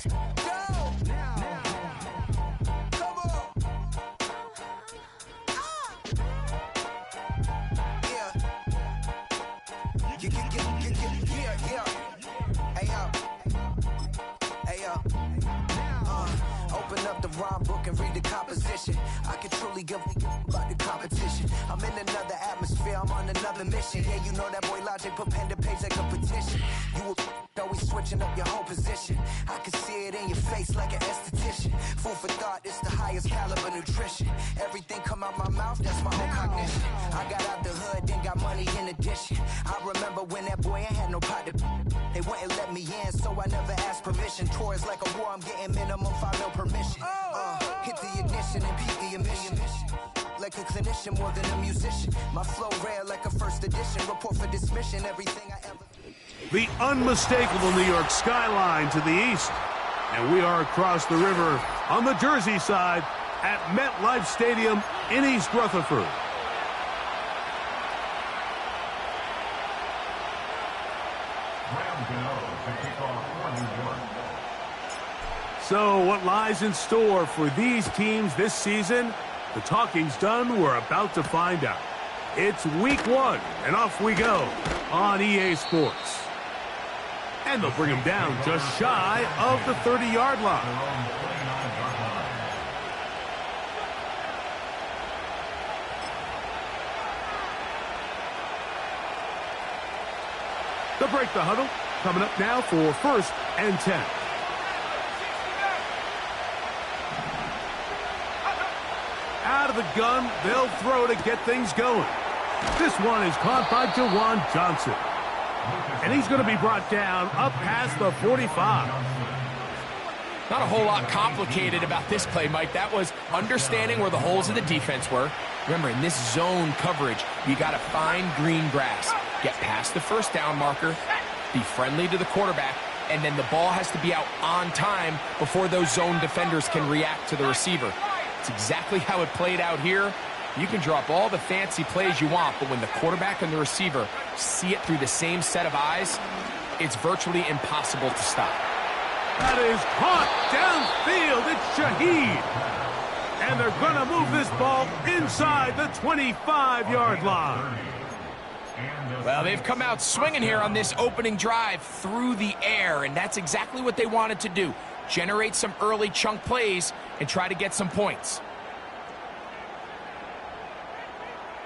Open up the rhyme book and read the composition. I can truly give about the competition. I'm in another atmosphere, I'm on another mission. Yeah, you know that boy Logic put pen to page like a petition. You always switching up your whole position. I can see it in your face like an esthetician. Food for thought, it's the highest caliber nutrition. Everything come out my mouth, that's my own cognition. I got out the hood, then got money in addition. I remember when that boy ain't had no pot to. They wouldn't let me in, so I never asked permission. Tours like a war, I'm getting minimum 5 mil permission. Hit the ignition and beat the emission. Like a clinician more than a musician. My flow rare like a first edition. Report for dismission, everything I ever... The unmistakable New York skyline to the east. And we are across the river on the Jersey side at MetLife Stadium in East Rutherford. So what lies in store for these teams this season? The talking's done. We're about to find out. It's week 1, and off we go on EA Sports. And they'll bring him down just shy of the 30-yard line. They'll break the huddle. Coming up now for 1st and 10. Out of the gun, they'll throw to get things going. This one is caught by Jawan Johnson. And he's going to be brought down up past the 45. Not a whole lot complicated about this play, Mike. That was understanding where the holes of the defense were. Remember, in this zone coverage, you got to find green grass. Get past the first down marker, be friendly to the quarterback, and then the ball has to be out on time before those zone defenders can react to the receiver. It's exactly how it played out here. You can drop all the fancy plays you want, but when the quarterback and the receiver see it through the same set of eyes, it's virtually impossible to stop. That is caught downfield. It's Shaheed. And they're going to move this ball inside the 25-yard line. Well, they've come out swinging here on this opening drive through the air, and that's exactly what they wanted to do. Generate some early chunk plays and try to get some points.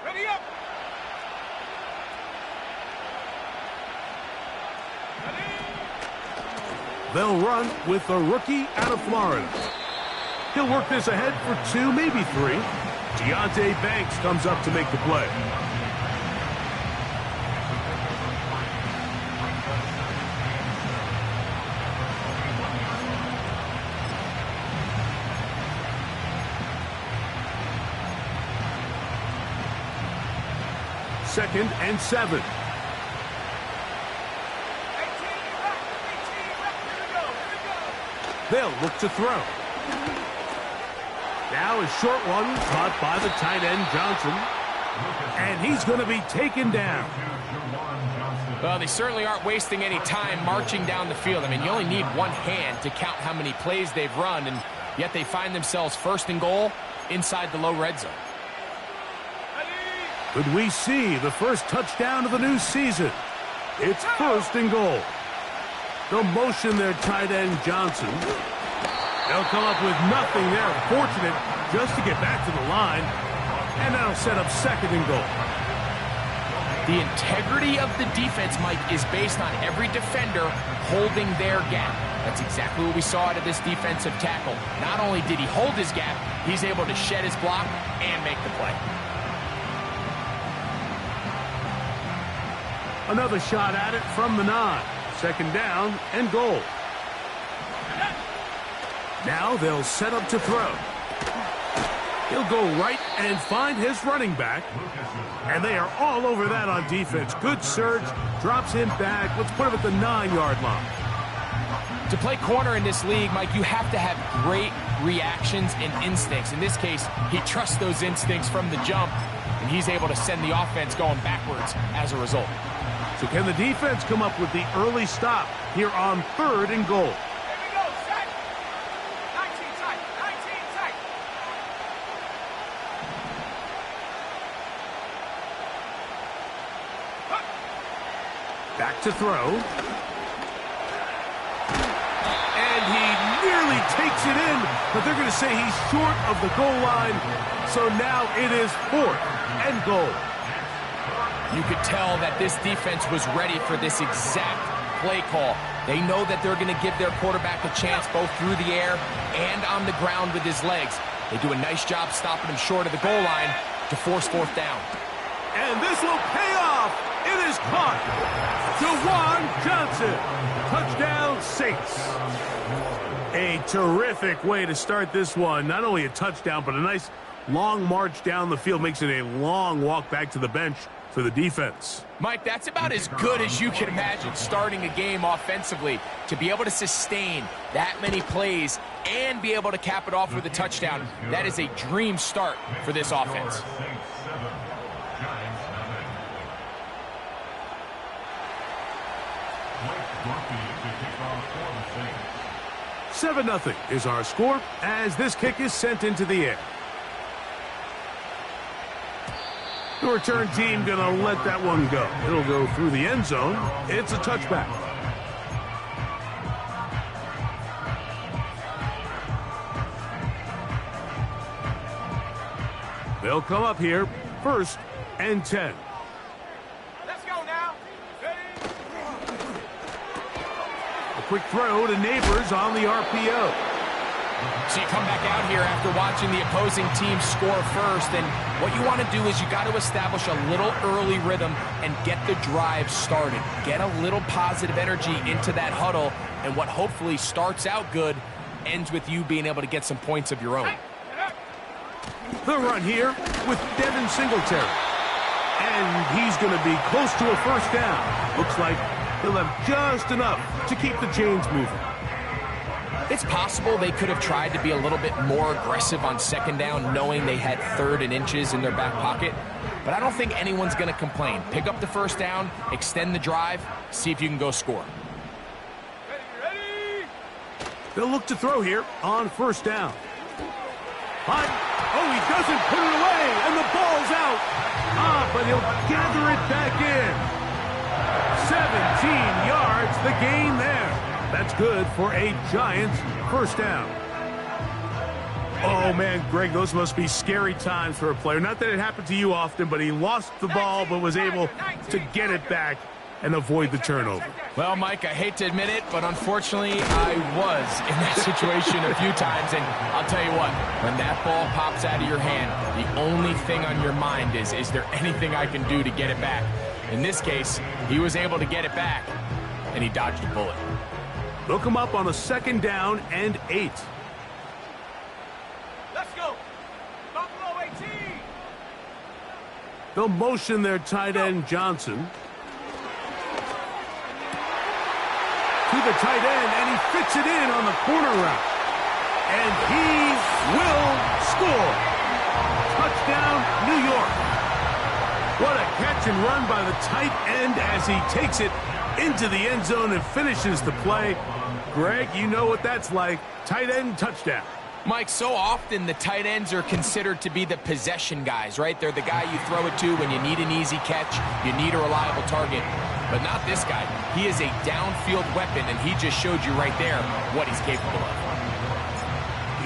Ready up. They'll run with the rookie out of Florida. He'll work this ahead for 2, maybe 3. Deonte Banks comes up to make the play. Second and 7. They'll look to throw. Now a short one caught by the tight end Johnson. And he's going to be taken down. Well, they certainly aren't wasting any time marching down the field. I mean, you only need one hand to count how many plays they've run, and yet they find themselves 1st and goal inside the low red zone. Could we see the first touchdown of the new season? It's 1st and goal. They'll motion their tight end Johnson. They'll come up with nothing there. Fortunate just to get back to the line. And that'll set up 2nd and goal. The integrity of the defense, Mike, is based on every defender holding their gap. That's exactly what we saw out of this defensive tackle. Not only did he hold his gap, he's able to shed his block and make the play. Another shot at it from the 9. 2nd down and goal. Now they'll set up to throw. He'll go right and find his running back. And they are all over that on defense. Good surge, drops him back. Let's put him at the 9-yard line. To play corner in this league, Mike, you have to have great reactions and instincts. In this case, he trusts those instincts from the jump, and he's able to send the offense going backwards as a result. So can the defense come up with the early stop here on 3rd and goal? Here we go, set. to throw. And he nearly takes it in, but they're going to say he's short of the goal line. So now it is 4th and goal. You could tell that this defense was ready for this exact play call. They know that they're going to give their quarterback a chance both through the air and on the ground with his legs. They do a nice job stopping him short of the goal line to force 4th down. And this will pay off. It is caught. Juwan Johnson. Touchdown, Saints. A terrific way to start this one. Not only a touchdown, but a nice long march down the field. Makes it a long walk back to the bench for the defense. Mike, that's about as good as you can imagine starting a game offensively. To be able to sustain that many plays and be able to cap it off with a touchdown, that is a dream start for this offense. 7-0 is our score as this kick is sent into the air. The return team going to let that one go. It'll go through the end zone. It's a touchback. They'll come up here, 1st and 10. Let's go now. A quick throw to Neighbors on the RPO. So you come back out here after watching the opposing team score first, and what you want to do is you got to establish a little early rhythm and get the drive started. Get a little positive energy into that huddle, and what hopefully starts out good ends with you being able to get some points of your own. The run here with Devin Singletary. And he's going to be close to a 1st down. Looks like he'll have just enough to keep the chains moving. It's possible they could have tried to be a little bit more aggressive on 2nd down, knowing they had 3rd and inches in their back pocket. But I don't think anyone's going to complain. Pick up the 1st down, extend the drive, see if you can go score. Ready? They'll look to throw here on 1st down. But, oh, he doesn't put it away, and the ball's out. But he'll gather it back in. 17 yards, the gain there. That's good for a Giants 1st down. Oh, man, Greg, those must be scary times for a player. Not that it happened to you often, but he lost the ball but was able to get it back and avoid the turnover. Well, Mike, I hate to admit it, but unfortunately, I was in that situation a few times. And I'll tell you what, when that ball pops out of your hand, the only thing on your mind is there anything I can do to get it back? In this case, he was able to get it back, and he dodged a bullet. They'll come up on a 2nd down and 8. Let's go. Buffalo 18. They'll motion their tight end, Johnson, to the tight end, and he fits it in on the corner route. And he will score. Touchdown, New York. What a catch and run by the tight end as he takes it into the end zone and finishes the play. Greg, you know what that's like. Tight end touchdown. Mike, so often the tight ends are considered to be the possession guys, right? They're the guy you throw it to when you need an easy catch, you need a reliable target. But not this guy. He is a downfield weapon, and he just showed you right there what he's capable of.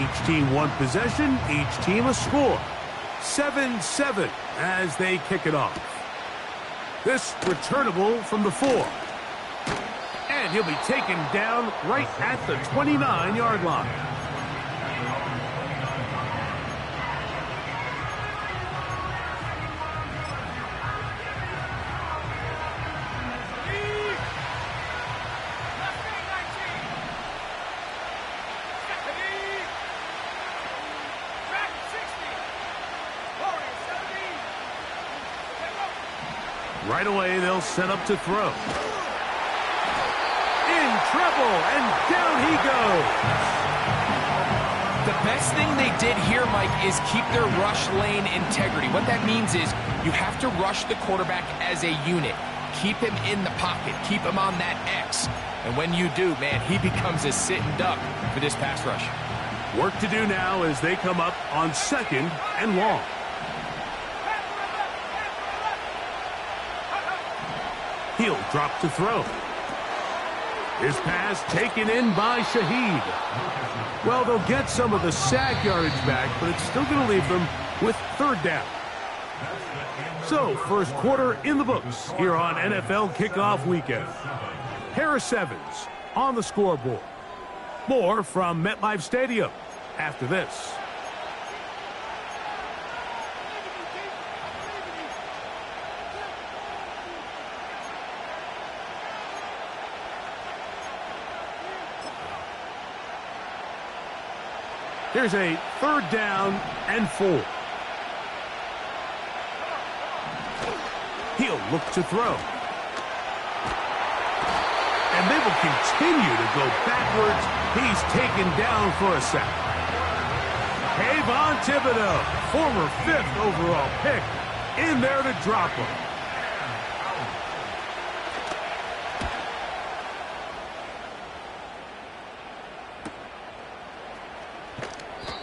Each team one possession, each team a score. 7-7 as they kick it off. This returnable from the 4. And he'll be taken down right at the 29-yard line. Right away, they'll set up to throw. In trouble, and down he goes. The best thing they did here, Mike, is keep their rush lane integrity. What that means is you have to rush the quarterback as a unit. Keep him in the pocket. Keep him on that X. And when you do, man, he becomes a sitting duck for this pass rush. Work to do now as they come up on 2nd and long. He'll drop to throw. His pass taken in by Shaheed. Well, they'll get some of the sack yardage back, but it's still going to leave them with third down. So, first quarter in the books here on NFL Kickoff Weekend. Harris Evans on the scoreboard. More from MetLife Stadium after this. Here's a third down and 4. He'll look to throw. And they will continue to go backwards. He's taken down for a sack. Kayvon Thibodeaux, former 5th overall pick, in there to drop him.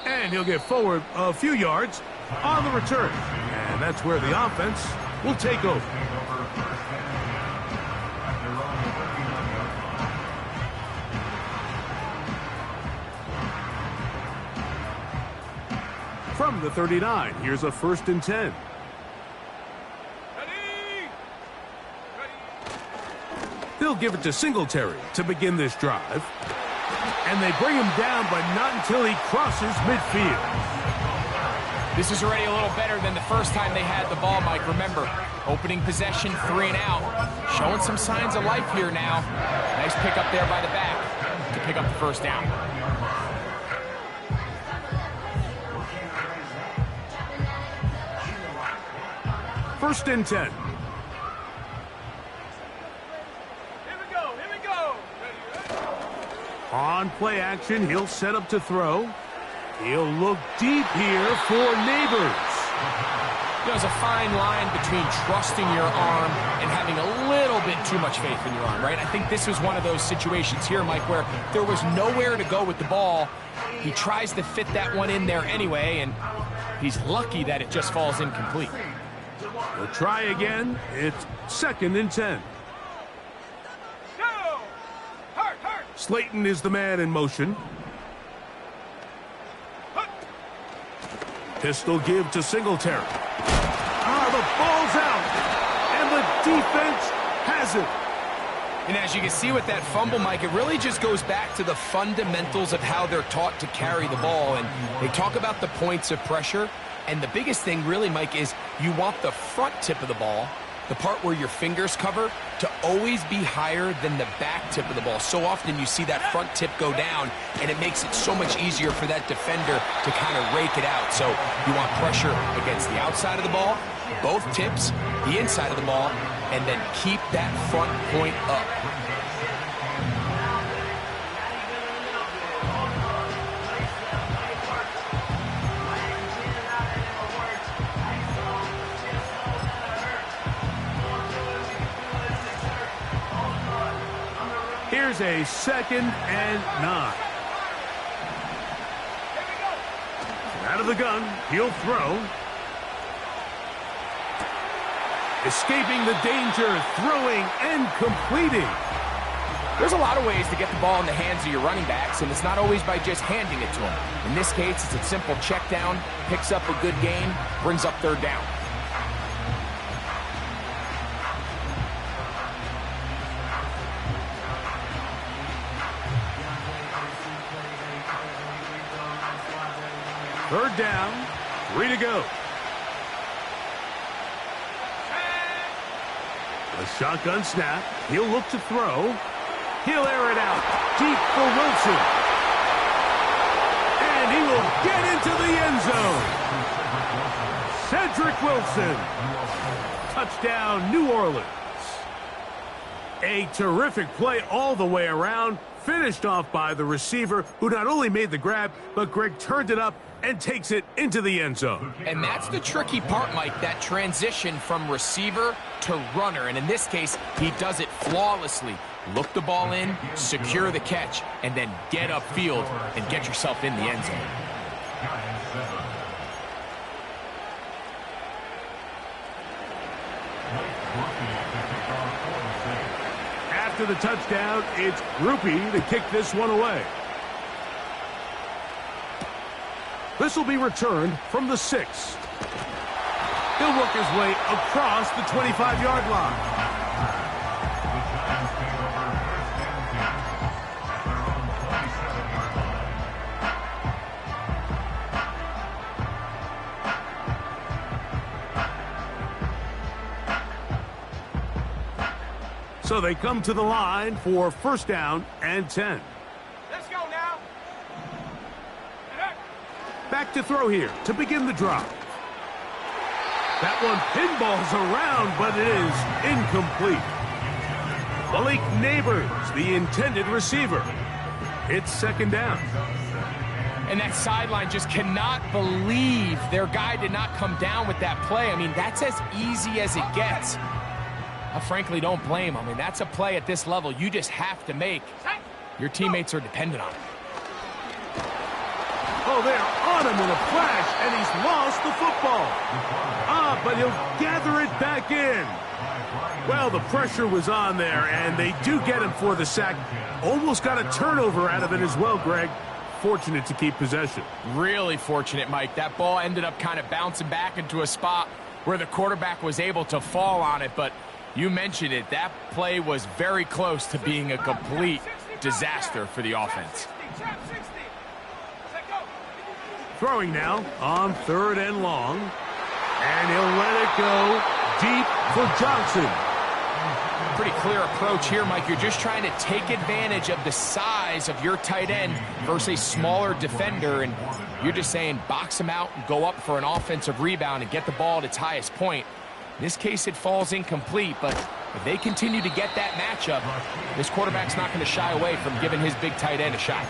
And he'll get forward a few yards on the return. And that's where the offense will take over. From the 39, here's a 1st and 10. They'll give it to Singletary to begin this drive. And they bring him down, but not until he crosses midfield. This is already a little better than the first time they had the ball, Mike. Remember, opening possession, 3 and out. Showing some signs of life here now. Nice pick up there by the back to pick up the first down. First and 10. On play action, he'll set up to throw. He'll look deep here for Neighbors. There's a fine line between trusting your arm and having a little bit too much faith in your arm, right? I think this was one of those situations here, Mike, where there was nowhere to go with the ball. He tries to fit that one in there anyway, and he's lucky that it just falls incomplete. We'll try again. It's 2nd and 10. Slayton is the man in motion. Pistol give to Singletary. The ball's out, and the defense has it. And as you can see with that fumble, Mike, it really just goes back to the fundamentals of how they're taught to carry the ball. And they talk about the points of pressure. And the biggest thing really, Mike, is you want the front tip of the ball, the part where your fingers cover, to always be higher than the back tip of the ball. So often you see that front tip go down, and it makes it so much easier for that defender to kind of rake it out. So you want pressure against the outside of the ball, both tips, the inside of the ball, and then keep that front point up. Here's a 2nd and 9. Out of the gun, he'll throw. Escaping the danger, throwing and completing. There's a lot of ways to get the ball in the hands of your running backs, and it's not always by just handing it to them. In this case, it's a simple check down, picks up a good gain, brings up 3rd down. Third down, 3 to go. A shotgun snap. He'll look to throw. He'll air it out deep for Wilson. And he will get into the end zone. Cedric Wilson. Touchdown, New Orleans. A terrific play all the way around. Finished off by the receiver, who not only made the grab, but Greg turned it up and takes it into the end zone. And that's the tricky part, Mike, that transition from receiver to runner. And in this case, he does it flawlessly. Look the ball in, secure the catch, and then get upfield and get yourself in the end zone. After the touchdown, it's Grupe to kick this one away. This will be returned from the 6. He'll work his way across the 25-yard line. So they come to the line for first down and 10. Let's go now. Back to throw here to begin the drive. That one pinballs around, but it is incomplete. Malik Neighbors, the intended receiver. It's second down. And that sideline just cannot believe their guy did not come down with that play. I mean, that's as easy as it gets. I frankly don't blame him. I mean, that's a play at this level you just have to make. Your teammates are dependent on it. Oh, they're on him in a flash, and he's lost the football. But he'll gather it back in. Well, the pressure was on there, and they do get him for the sack. Almost got a turnover out of it as well, Greg. Fortunate to keep possession. Really fortunate, Mike. That ball ended up kind of bouncing back into a spot where the quarterback was able to fall on it, but you mentioned it. That play was very close to being a complete disaster for the offense. Throwing now on 3rd and long. And he'll let it go deep for Johnson. Pretty clear approach here, Mike. You're just trying to take advantage of the size of your tight end versus a smaller defender, and you're just saying box him out and go up for an offensive rebound and get the ball at its highest point. In this case, it falls incomplete, but if they continue to get that matchup, this quarterback's not going to shy away from giving his big tight end a shot.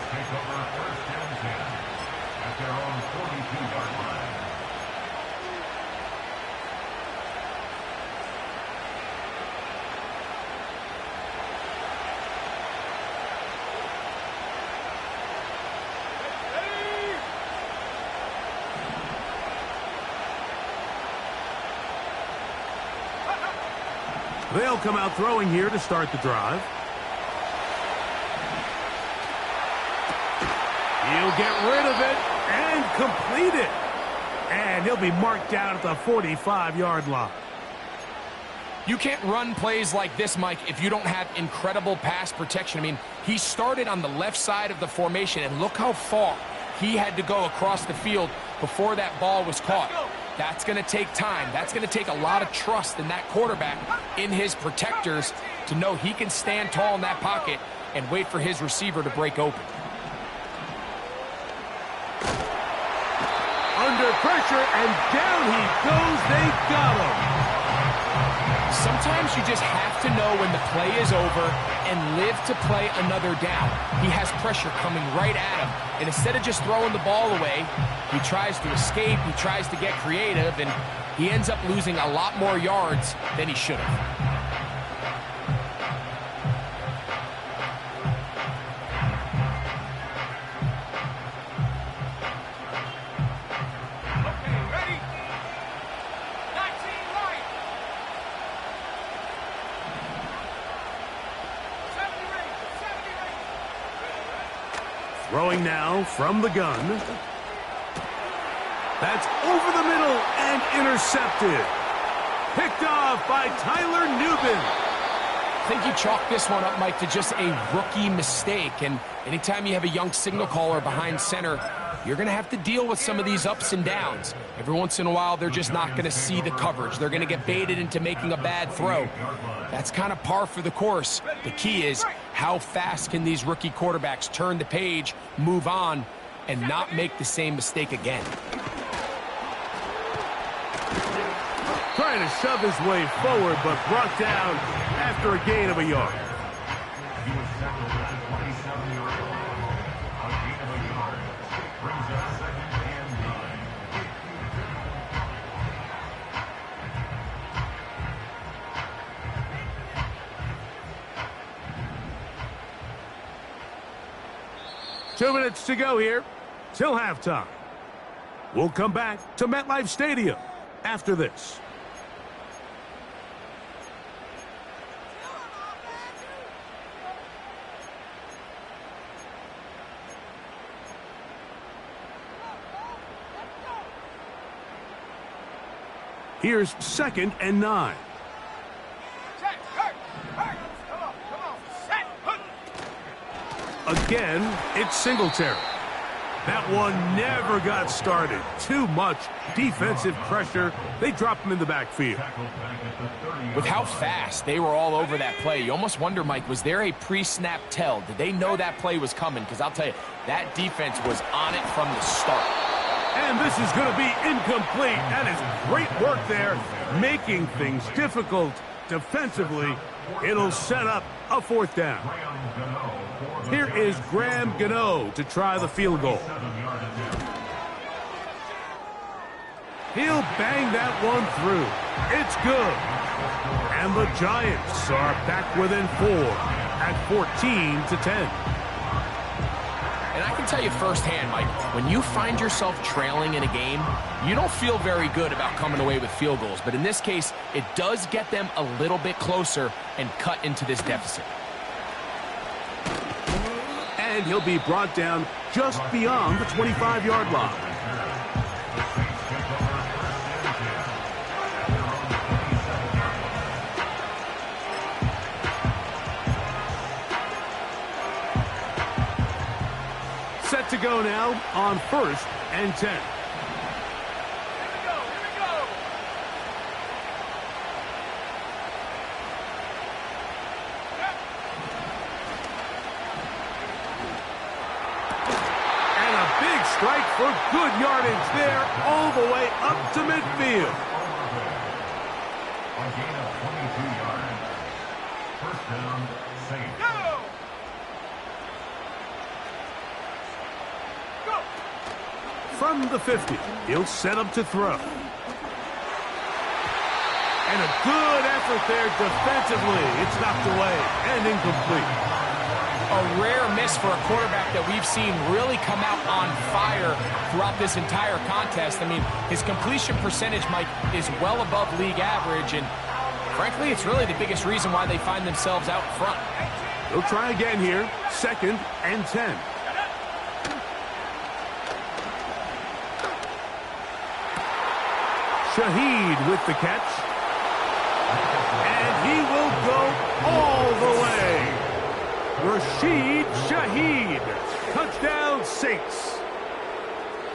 They'll come out throwing here to start the drive. He'll get rid of it and complete it. And he'll be marked down at the 45-yard line. You can't run plays like this, Mike, if you don't have incredible pass protection. I mean, he started on the left side of the formation, and look how far he had to go across the field before that ball was caught. That's going to take time. That's going to take a lot of trust in that quarterback, in his protectors, to know he can stand tall in that pocket and wait for his receiver to break open. Under pressure, and down he goes. They got him. Sometimes you just have to know when the play is over and live to play another down. He has pressure coming right at him, and instead of just throwing the ball away, he tries to escape, he tries to get creative, and he ends up losing a lot more yards than he should have. Throwing now from the gun. That's over the middle and intercepted. Picked off by Tyler Nubin. I think you chalk this one up, Mike, to just a rookie mistake. And anytime you have a young signal caller behind center, you're going to have to deal with some of these ups and downs. Every once in a while, they're just not going to see the coverage. They're going to get baited into making a bad throw. That's kind of par for the course. The key is, how fast can these rookie quarterbacks turn the page, move on, and not make the same mistake again? Trying to shove his way forward, but brought down after a gain of a yard. Two minutes to go here till halftime. We'll come back to MetLife Stadium after this. Here's 2nd and 9. Set. Hurt. Hurt. Come on. Set. Hurt. Again, it's Singletary. That one never got started. Too much defensive pressure. They dropped him in the backfield. With how fast they were all over that play, you almost wonder, Mike, was there a pre-snap tell? Did they know that play was coming? Because I'll tell you, that defense was on it from the start. And this is going to be incomplete. That is great work there, making things difficult defensively. It'll set up a 4th down. Here is Graham Gano to try the field goal. He'll bang that one through. It's good. And the Giants are back within 4 at 14-10. And I can tell you firsthand, Mike, when you find yourself trailing in a game, you don't feel very good about coming away with field goals. But in this case, it does get them a little bit closer and cut into this deficit. And he'll be brought down just beyond the 25-yard line. Set to go now on 1st and 10. Here we go. And a big strike for good yardage there all the way up to midfield. A gain of 22 yards. First down, safe. Go. From the 50, he'll set up to throw. And a good effort there defensively. It's knocked away and incomplete. A rare miss for a quarterback that we've seen really come out on fire throughout this entire contest. I mean, his completion percentage, Mike, is well above league average, and frankly, it's really the biggest reason why they find themselves out front. They'll try again here, 2nd and 10. Shaheed with the catch. And he will go all the way. Rashid Shaheed. Touchdown, Saints.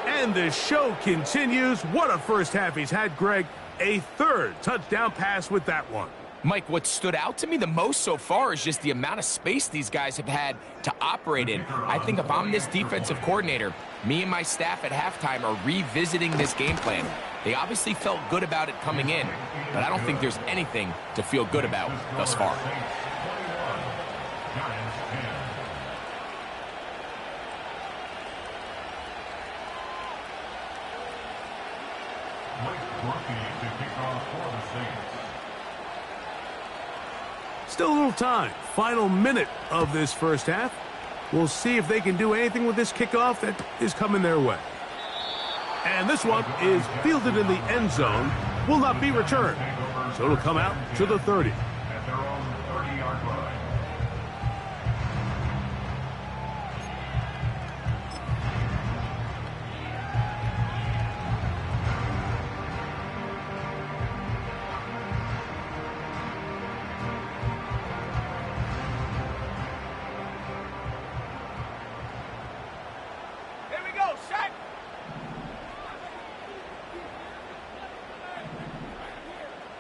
And the show continues. What a first half he's had, Greg. A 3rd touchdown pass with that one. Mike, what stood out to me the most so far is just the amount of space these guys have had to operate in. I think if I'm this defensive coordinator, me and my staff at halftime are revisiting this game plan. They obviously felt good about it coming in, but I don't think there's anything to feel good about thus far. Still a little time. Final minute of this first half. We'll see if they can do anything with this kickoff that is coming their way. And this one is fielded in the end zone. Will not be returned. So it'll come out to the 30. At their own 30-yard line. Here we go. Set.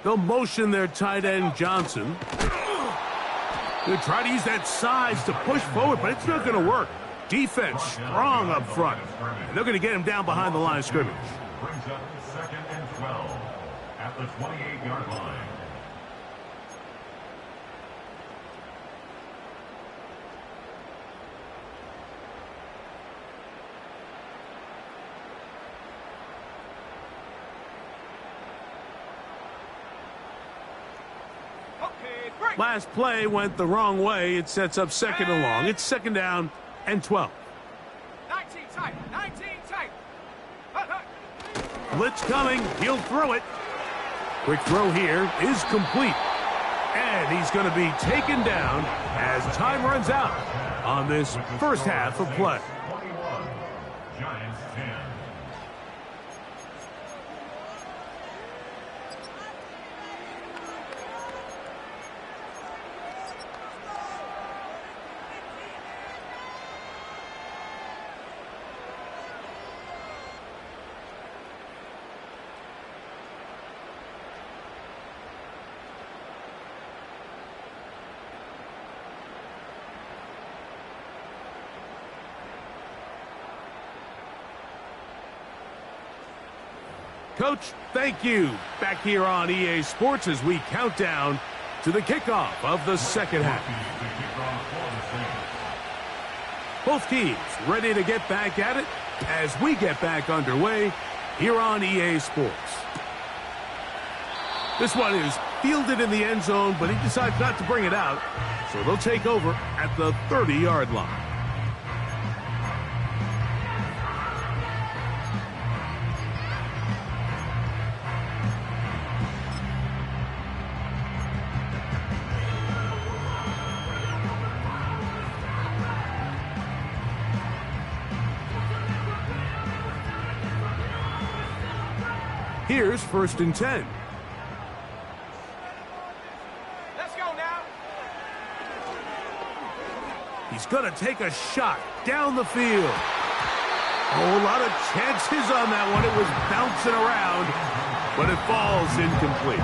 They'll motion their tight end, Johnson. They'll try to use that size to push forward, but it's not going to work. Defense strong up front. And they're going to get him down behind the line of scrimmage. Brings up 2nd and 12 at the 28-yard line. Okay, break. Last play went the wrong way. It sets up 2nd and long. It's 2nd down and 12. 19 tight. 19 tight. Blitz coming. He'll throw it. Quick throw here is complete. And he's going to be taken down as time runs out on this first half of play. 21, Giants 10. Coach, thank you. Back here on EA Sports as we count down to the kickoff of the second half. Both teams ready to get back at it as we get back underway here on EA Sports. This one is fielded in the end zone, but he decides not to bring it out, so they'll take over at the 30-yard line. Here's 1st and 10. Let's go now. He's going to take a shot down the field. Oh, a lot of chances on that one. It was bouncing around, but it falls incomplete.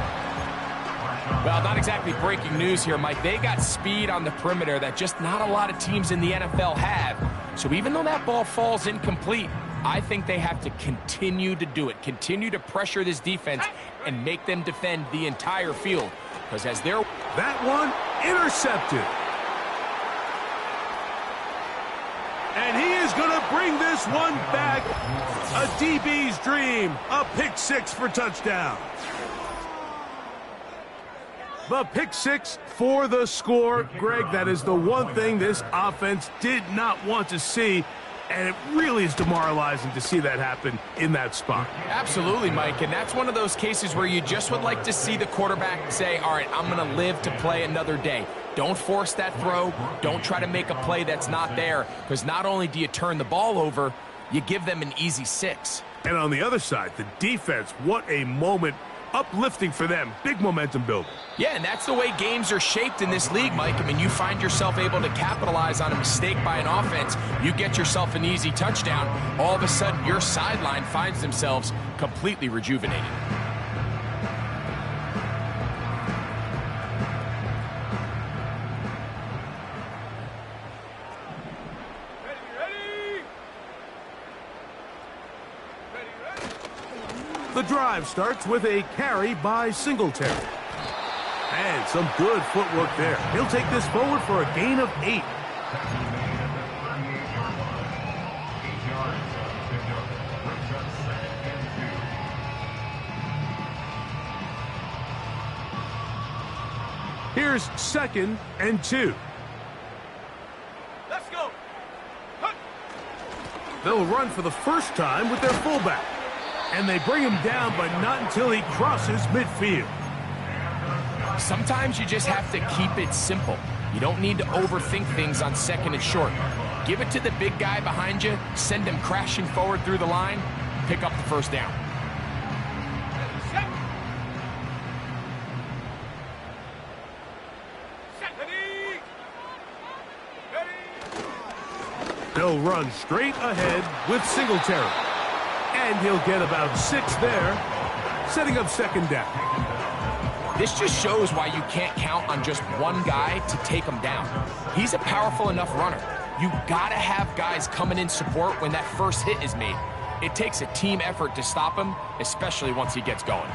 Well, not exactly breaking news here, Mike. They got speed on the perimeter that just not a lot of teams in the NFL have. So even though that ball falls incomplete, I think they have to continue to do it, continue to pressure this defense and make them defend the entire field. Because as they're... That one intercepted. And he is going to bring this one back. A DB's dream. A pick six for touchdown. The pick six for the score. Greg, that is the one thing this offense did not want to see. And it really is demoralizing to see that happen in that spot. Absolutely, Mike, and that's one of those cases where you just would like to see the quarterback say, all right, I'm going to live to play another day. Don't force that throw. Don't try to make a play that's not there, because not only do you turn the ball over, you give them an easy 6. And on the other side, the defense, what a moment. Uplifting for them. Big momentum building. Yeah, and that's the way games are shaped in this league, Mike. I mean, you find yourself able to capitalize on a mistake by an offense. You get yourself an easy touchdown. All of a sudden, your sideline finds themselves completely rejuvenated. The drive starts with a carry by Singletary. And some good footwork there. He'll take this forward for a gain of 8. Here's 2nd and 2. Let's go. They'll run for the first time with their fullback. And they bring him down, but not until he crosses midfield. Sometimes you just have to keep it simple. You don't need to overthink things on 2nd and short. Give it to the big guy behind you, send him crashing forward through the line, pick up the first down. They'll run straight ahead with Singletary. And he'll get about 6 there, setting up 2nd down. This just shows why you can't count on just one guy to take him down. He's a powerful enough runner. You gotta have guys coming in support when that first hit is made. It takes a team effort to stop him, especially once he gets going.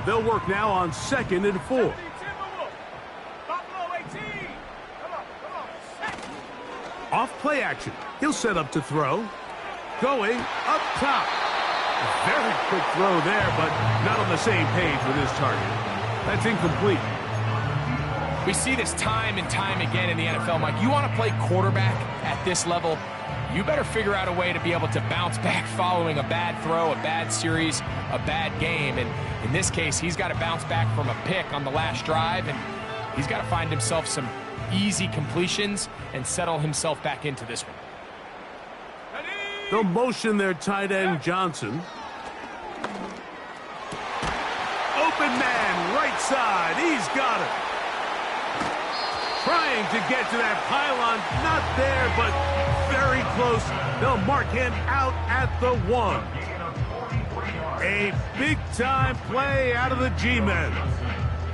They'll work now on 2nd and 4. Off play action. He'll set up to throw. Going up top. A very quick throw there, but not on the same page with his target. That's incomplete. We see this time and time again in the NFL, Mike. You want to play quarterback at this level, you better figure out a way to be able to bounce back following a bad throw, a bad series, a bad game. And in this case, he's got to bounce back from a pick on the last drive, and he's got to find himself some easy completions and settle himself back into this one. They'll motion their tight end, Johnson. Open man, right side. He's got it. Trying to get to that pylon. Not there, but very close. They'll mark him out at the 1. A big-time play out of the G-men.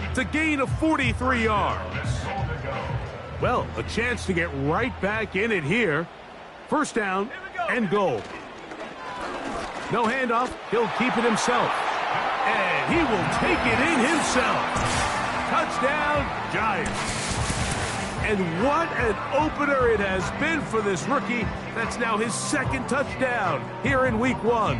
It's a gain of 43 yards. Well, a chance to get right back in it here. 1st down and goal. No handoff. He'll keep it himself. And he will take it in himself. Touchdown, Giants. And what an opener it has been for this rookie. That's now his second touchdown here in Week 1.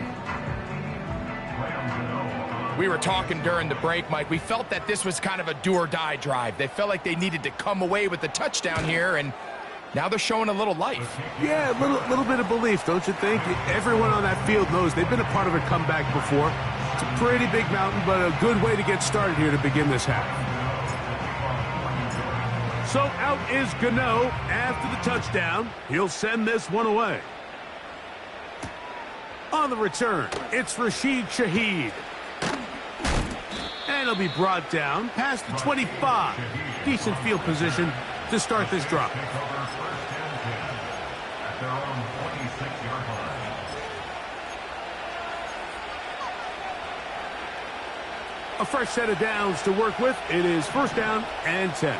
We were talking during the break, Mike. We felt that this was kind of a do-or-die drive. They felt like they needed to come away with the touchdown here, and now they're showing a little life. Yeah, a little bit of belief, don't you think? Everyone on that field knows they've been a part of a comeback before. It's a pretty big mountain, but a good way to get started here to begin this half. So out is Gano after the touchdown. He'll send this one away. On the return, it's Rashid Shaheed. And he'll be brought down past the 25. Decent field position to start this drive. A fresh set of downs to work with. It is first down and 10.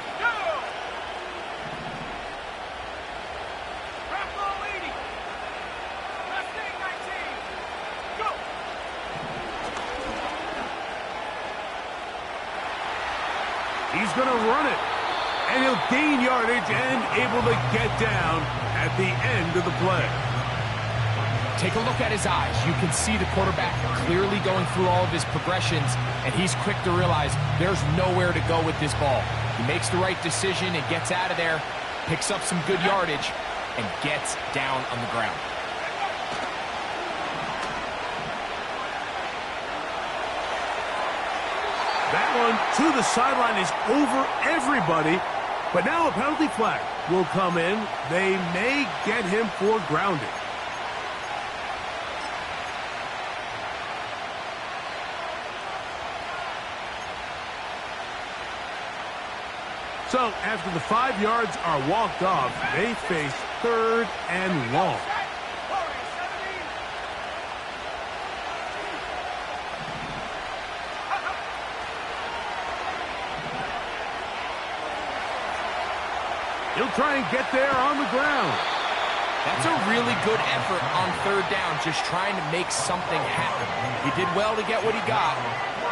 He's going to run it, and he'll gain yardage and able to get down at the end of the play. Take a look at his eyes. You can see the quarterback clearly going through all of his progressions, and he's quick to realize there's nowhere to go with this ball. He makes the right decision and gets out of there, picks up some good yardage, and gets down on the ground. That one to the sideline is over everybody, but now a penalty flag will come in. They may get him for grounding. So after the 5 yards are walked off, they face third and long. He'll try and get there on the ground. That's a really good effort on third down, just trying to make something happen. He did well to get what he got,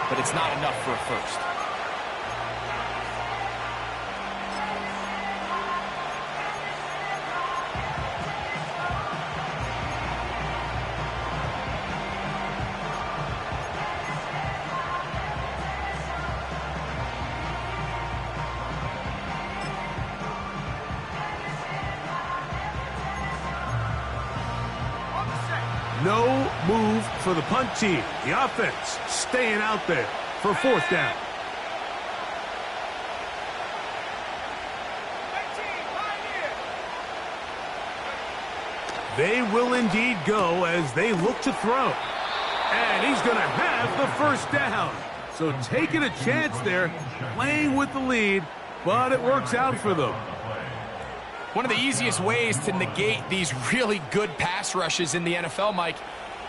but it's not enough for a first. No move for the punt team. The offense staying out there for fourth down. They will indeed go as they look to throw. And he's going to have the first down. So taking a chance there, playing with the lead, but it works out for them. One of the easiest ways to negate these really good pass rushes in the NFL, Mike,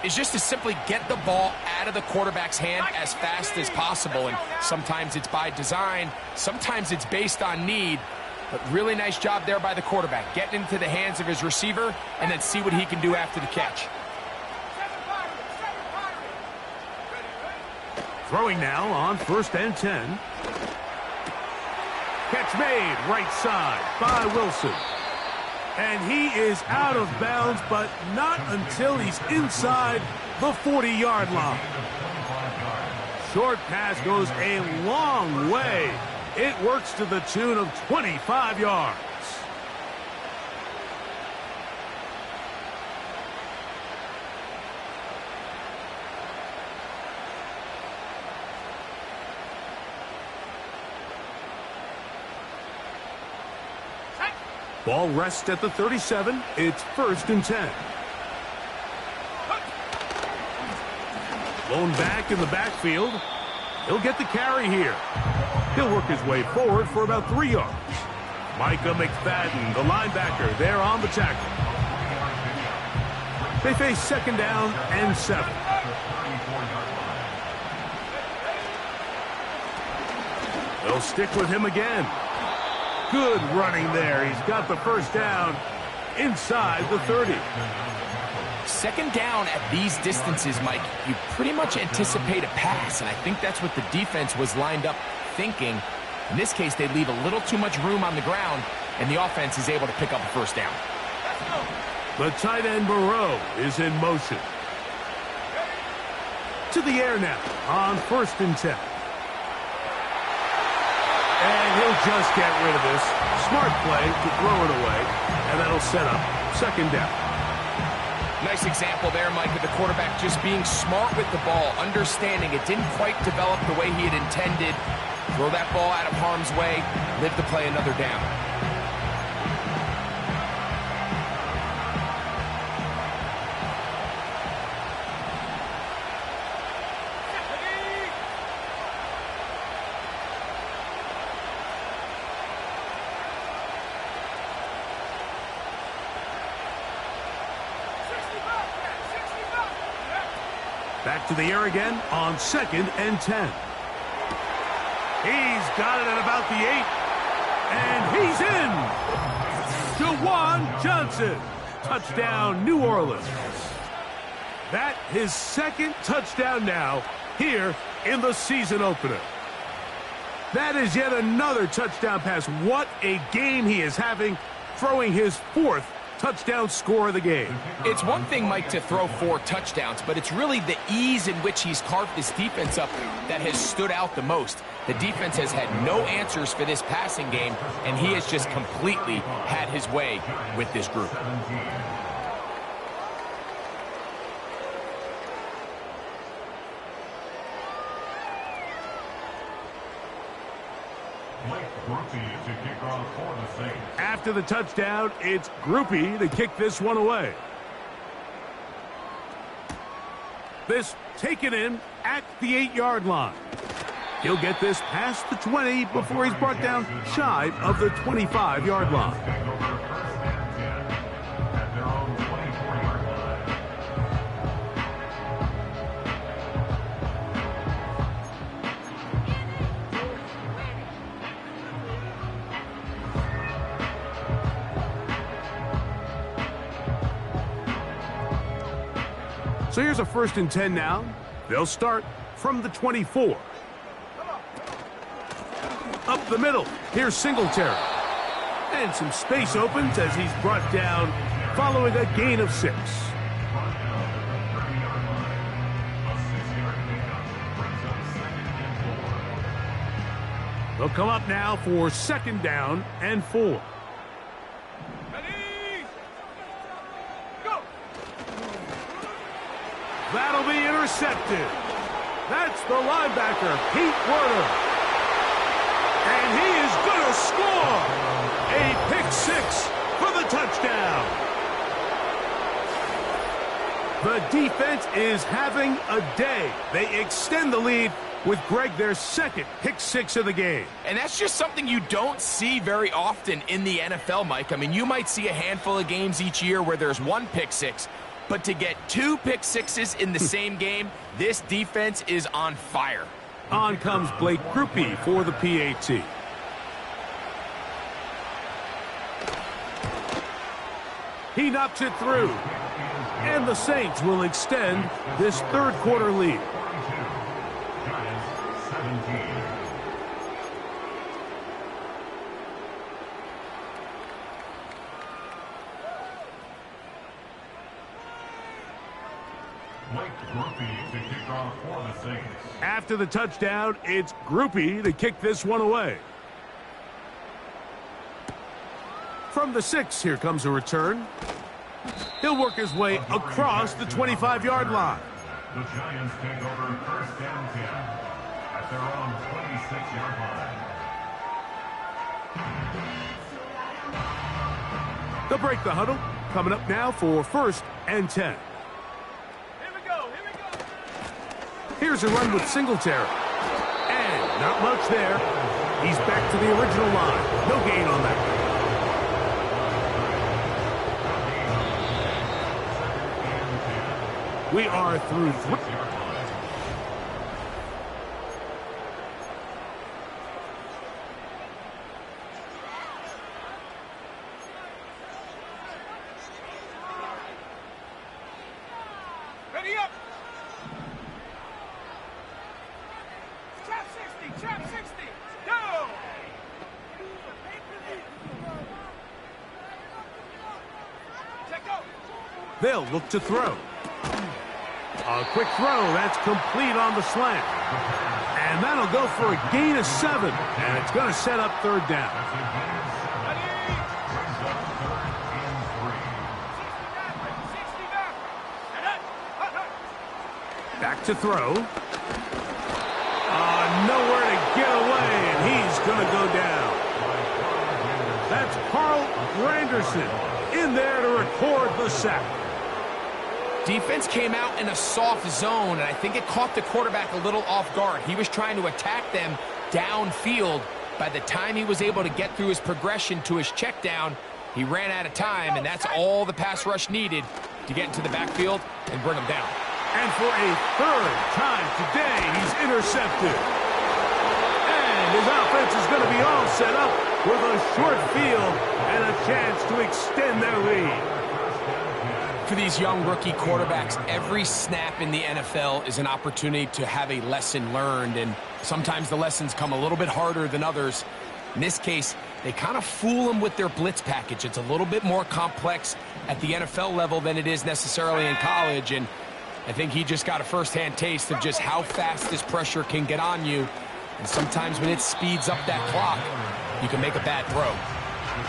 is just to simply get the ball out of the quarterback's hand as fast as possible. And sometimes it's by design, sometimes it's based on need. But really nice job there by the quarterback, getting into the hands of his receiver and then see what he can do after the catch. Throwing now on first and 10. Catch made right side by Wilson. And he is out of bounds, but not until he's inside the 40-yard line. Short pass goes a long way. It works to the tune of 25 yards. Ball rests at the 37. It's first and 10. Blown back in the backfield. He'll get the carry here. He'll work his way forward for about 3 yards. Micah McFadden, the linebacker, there on the tackle. They face second down and 7. They'll stick with him again. Good running there. He's got the first down inside the 30. Second down at these distances, Mike, you pretty much anticipate a pass, and I think that's what the defense was lined up thinking. In this case, they leave a little too much room on the ground, and the offense is able to pick up a first down. The tight end Moreau is in motion. To the air now on 1st and 10. And he'll just get rid of this. Smart play to throw it away, and that'll set up 2nd down. Nice example there, Mike, of the quarterback just being smart with the ball, understanding it didn't quite develop the way he had intended. Throw that ball out of harm's way, live to play another down. Back to the air again on 2nd and 10. He's got it at about the 8. And he's in. Juwan Johnson. Touchdown, New Orleans. That his 2nd touchdown now here in the season opener. That is yet another touchdown pass. What a game he is having, throwing his 4th touchdown score of the game. It's one thing, Mike, to throw 4 touchdowns, but it's really the ease in which he's carved this defense up that has stood out the most. The defense has had no answers for this passing game, and he has just completely had his way with this group. After the touchdown, it's Groupie to kick this one away. This taken in at the 8-yard line. He'll get this past the 20 before he's brought down shy of the 25-yard line. So here's a 1st and 10 now. They'll start from the 24. Up the middle. Here's Singletary. And some space opens as he's brought down following a gain of 6. They'll come up now for 2nd down and 4. That'll be intercepted. That's the linebacker, Pete Werner. And he is going to score. A pick 6 for the touchdown. The defense is having a day. They extend the lead with Greg, their 2nd pick 6 of the game. And that's just something you don't see very often in the NFL, Mike. I mean, you might see a handful of games each year where there's 1 pick 6. But to get 2 pick 6s in the same game, this defense is on fire. On comes Blake Groupie for the PAT. He knocks it through. And the Saints will extend this 3rd quarter lead. After the touchdown, it's Groupie to kick this one away. From the 6, here comes a return. He'll work his way across the 25-yard line. The Giants take over 1st and 10 at their own 26-yard line. They'll break the huddle. Coming up now for 1st and 10. Here's a run with Singletary. And not much there. He's back to the original line. No gain on that. We are through 3. Ready up. Trap 60, trap 60. Go. Check go. They'll look to throw. A quick throw. That's complete on the slant. And that'll go for a gain of 7. And it's going to set up third down. Back to throw. Nowhere to get away, and he's going to go down. That's Carl Granderson in there to record the sack. Defense came out in a soft zone, and I think it caught the quarterback a little off guard. He was trying to attack them downfield. By the time he was able to get through his progression to his check down, he ran out of time, and that's all the pass rush needed to get into the backfield and bring him down. And for a third time today, he's intercepted. And his offense is going to be all set up with a short field and a chance to extend their lead. For these young rookie quarterbacks, every snap in the NFL is an opportunity to have a lesson learned, and sometimes the lessons come a little bit harder than others. In this case, they kind of fool them with their blitz package. It's a little bit more complex at the NFL level than it is necessarily in college, and I think he just got a first-hand taste of just how fast this pressure can get on you, and sometimes when it speeds up that clock, you can make a bad throw.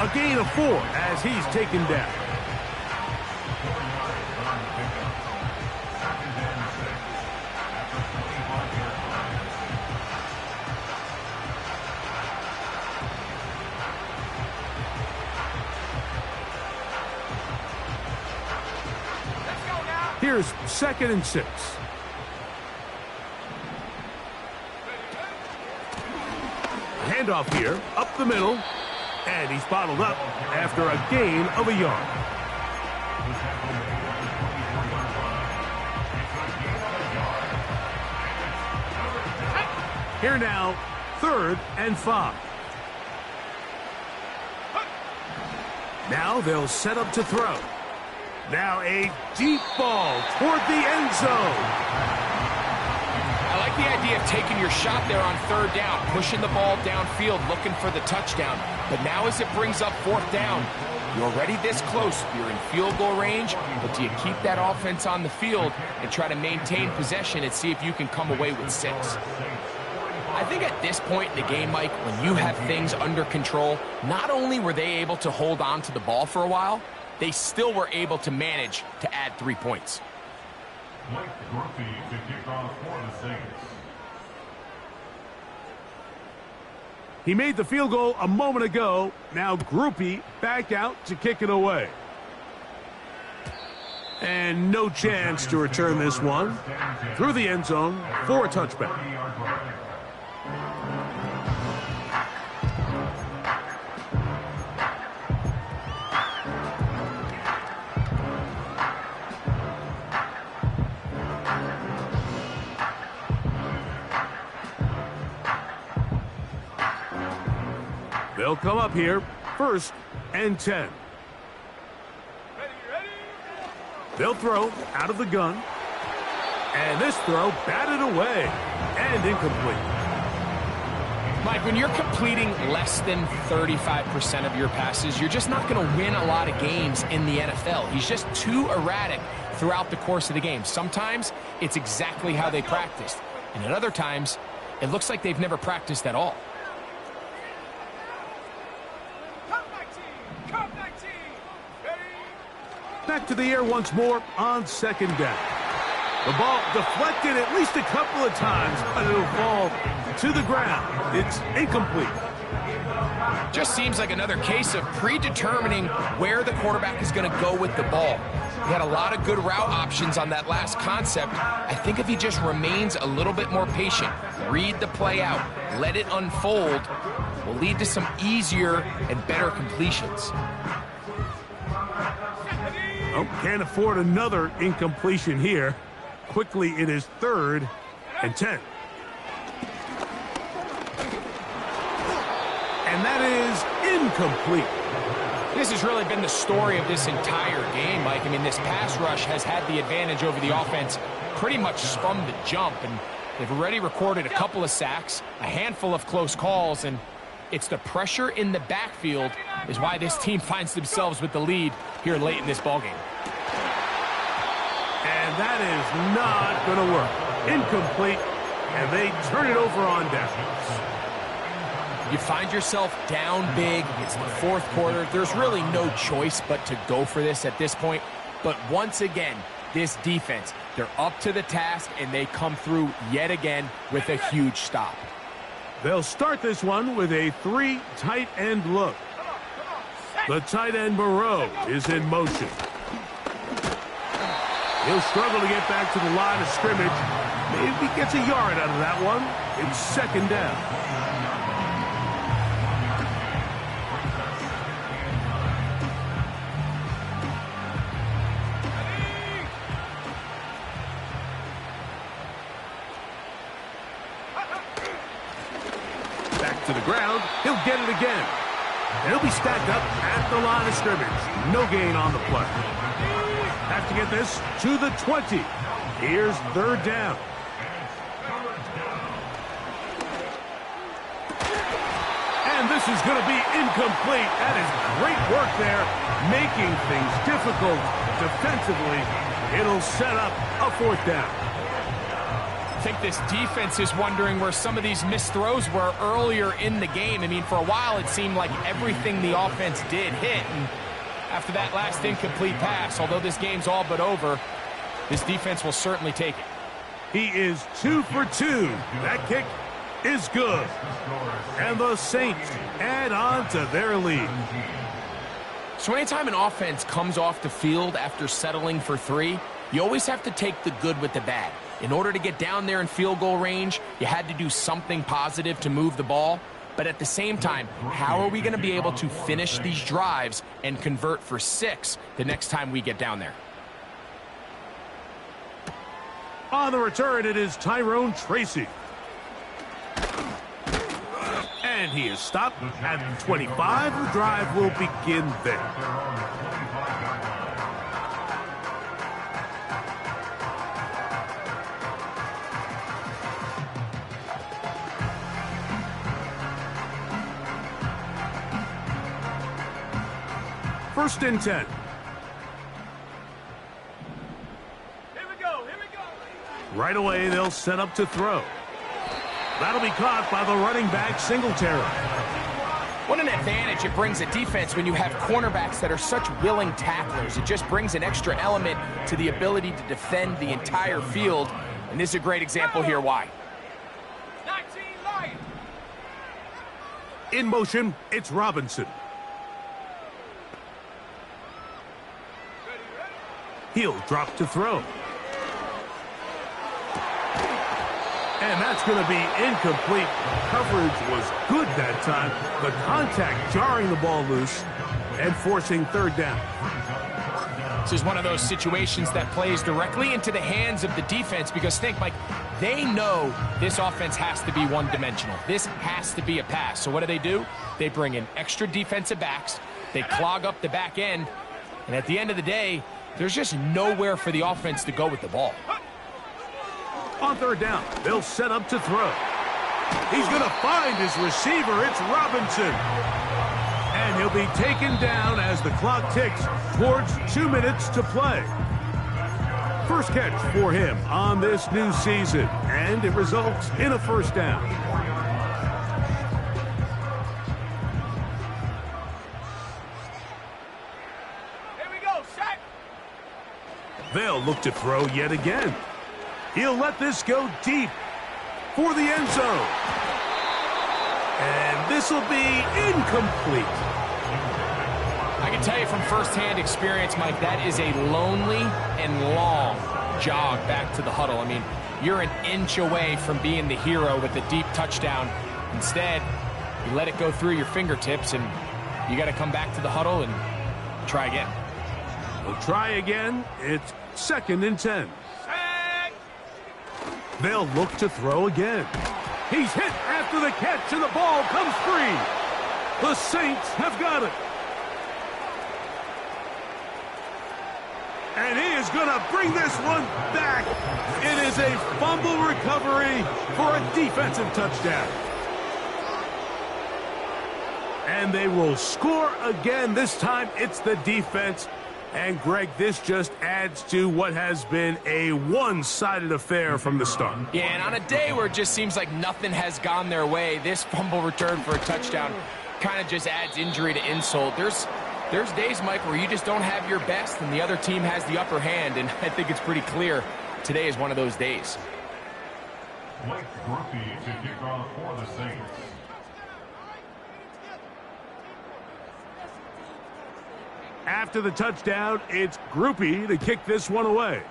A gain of 4 as he's taken down. Here's 2nd and 6. Handoff here, up the middle, and he's bottled up after a gain of a yard. Here now, 3rd and 5. Now they'll set up to throw. Now a deep ball toward the end zone. I like the idea of taking your shot there on 3rd down, pushing the ball downfield, looking for the touchdown. But now as it brings up 4th down, you're already this close. You're in field goal range, but do you keep that offense on the field and try to maintain possession and see if you can come away with 6? I think at this point in the game, Mike, when you have things under control, not only were they able to hold on to the ball for a while, they still were able to manage to add 3 points. Blake Grupe to kick off for the Saints. He made the field goal a moment ago. Now Grupe back out to kick it away. And no chance to return this one. Through the end zone for a touchback. They'll come up here, 1st and 10. Ready. They'll throw out of the gun. And this throw batted away and incomplete. Mike, when you're completing less than 35% of your passes, you're just not going to win a lot of games in the NFL. He's just too erratic throughout the course of the game. Sometimes it's exactly how they practiced. And at other times, it looks like they've never practiced at all. Back to the air once more on 2nd down. The ball deflected at least a couple of times, but it'll fall to the ground. It's incomplete. Just seems like another case of predetermining where the quarterback is going to go with the ball. He had a lot of good route options on that last concept. I think if he just remains a little bit more patient, read the play out, let it unfold, will lead to some easier and better completions. Oh, can't afford another incompletion here. Quickly, it is 3rd and 10. And that is incomplete. This has really been the story of this entire game, Mike. I mean, this pass rush has had the advantage over the offense pretty much from the jump, and they've already recorded a couple of sacks, a handful of close calls, and it's the pressure in the backfield is why this team finds themselves with the lead here late in this ballgame. And that is not going to work. Incomplete, and they turn it over on downs. You find yourself down big. It's the fourth quarter. There's really no choice but to go for this at this point. But once again, this defense, they're up to the task, and they come through yet again with a huge stop. They'll start this one with a 3 tight end look. The tight end Moreau is in motion. He'll struggle to get back to the line of scrimmage. Maybe gets a yard out of that one. It's second down. To the ground, he'll get it again. And he'll be stacked up at the line of scrimmage. No gain on the play. Have to get this to the 20. Here's third down. And this is going to be incomplete. That is great work there, making things difficult defensively. It'll set up a fourth down. I think this defense is wondering where some of these missed throws were earlier in the game. I mean, for a while it seemed like everything the offense did hit, and after that last incomplete pass, although this game's all but over, this defense will certainly take it. He is 2 for 2. That kick is good. And the Saints add on to their lead. So anytime an offense comes off the field after settling for 3, you always have to take the good with the bad. In order to get down there in field goal range, you had to do something positive to move the ball. But at the same time, how are we going to be able to finish these drives and convert for 6 the next time we get down there? On the return, it is Tyrone Tracy. And he is stopped at 25. The drive will begin there. First and 10. Here we go. Right away, they'll set up to throw. That'll be caught by the running back, Singletary. What an advantage it brings a defense when you have cornerbacks that are such willing tacklers. It just brings an extra element to the ability to defend the entire field. And this is a great example here why. 19 Lions. In motion, it's Robinson. He'll drop to throw. And that's going to be incomplete. Coverage was good that time. The contact jarring the ball loose and forcing third down. This is one of those situations that plays directly into the hands of the defense because think, Mike, they know this offense has to be one-dimensional. This has to be a pass. So what do? They bring in extra defensive backs. They clog up the back end. And at the end of the day, there's just nowhere for the offense to go with the ball. On third down, they'll set up to throw. He's going to find his receiver. It's Robinson. And he'll be taken down as the clock ticks towards 2 minutes to play. First catch for him on this new season, and it results in a first down. Here we go, set. They'll look to throw yet again. He'll let this go deep for the end zone. And this will be incomplete. I can tell you from firsthand experience, Mike, that is a lonely and long jog back to the huddle. I mean, you're an inch away from being the hero with a deep touchdown. Instead, you let it go through your fingertips, and you got to come back to the huddle and try again. We'll try again. It's second and 10. They'll look to throw again. He's hit after the catch, and the ball comes free. The Saints have got it. is going to bring this one back. It is a fumble recovery for a defensive touchdown. And they will score again. This time it's the defense. And, Greg, this just adds to what has been a one-sided affair from the start. Yeah, and on a day where it just seems like nothing has gone their way, this fumble return for a touchdown kind of just adds injury to insult. There's days, Mike, where you just don't have your best and the other team has the upper hand, and I think it's pretty clear today is one of those days. Blake Grupe to kick off for the Saints. After the touchdown, it's Grupe to kick this one away.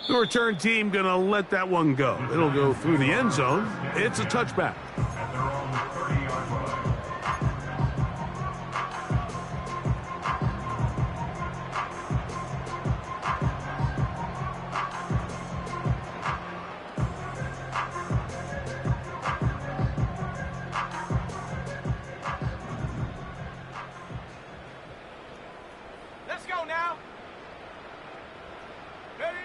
The return team going to let that one go. It'll go through the end zone. It's a touchback. At their own 30-yard line. Let's go now. Ready?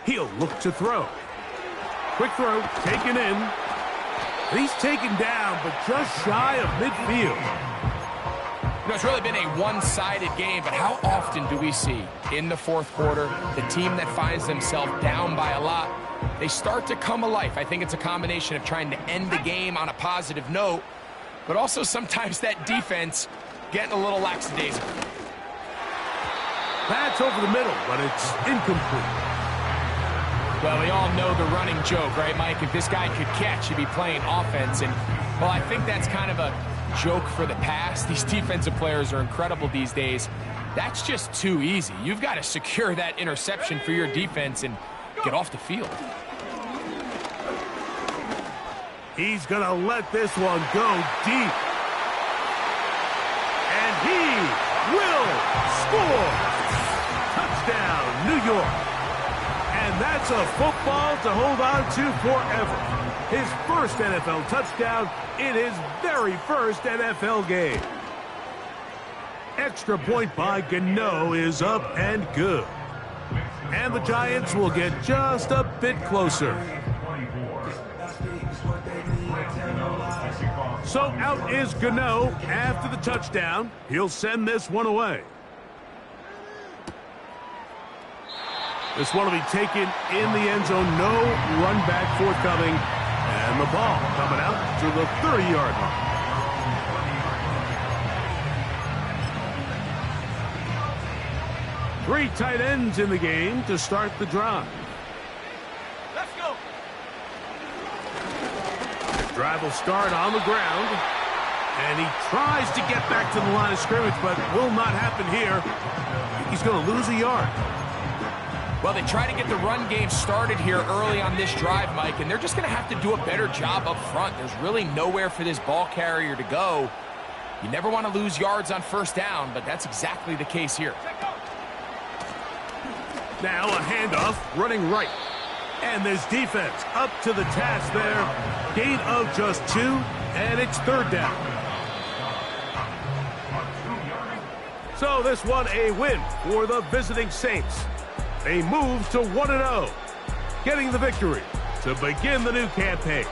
He'll look to throw. Quick throw, taken in. He's taken down, but just shy of midfield. You know, it's really been a one-sided game, but how often do we see in the fourth quarter the team that finds themselves down by a lot, they start to come alive? I think it's a combination of trying to end the game on a positive note, but also sometimes that defense getting a little lackadaisical. That's over the middle, but it's incomplete. Well, we all know the running joke, right, Mike? If this guy could catch, he'd be playing offense. And, well, I think that's kind of a joke for the past. These defensive players are incredible these days. That's just too easy. You've got to secure that interception for your defense and get off the field. He's going to let this one go deep. And he will score. Touchdown, New York. And that's a football to hold on to forever. His first NFL touchdown in his very first NFL game. Extra point by Gano is up and good. And the Giants will get just a bit closer. So out is Gano after the touchdown. He'll send this one away. This one will be taken in the end zone. No run back forthcoming. And the ball coming out to the 30-yard line. 3 tight ends in the game to start the drive. Let's go. The drive will start on the ground. And he tries to get back to the line of scrimmage, but will not happen here. He's going to lose a yard. Well, they try to get the run game started here early on this drive, Mike, and they're just going to have to do a better job up front. There's really nowhere for this ball carrier to go. You never want to lose yards on first down, but that's exactly the case here. Now a handoff, running right. And this defense up to the task there. Gain of just 2, and it's third down. So this one a win for the visiting Saints. They move to 1-0, getting the victory to begin the new campaign.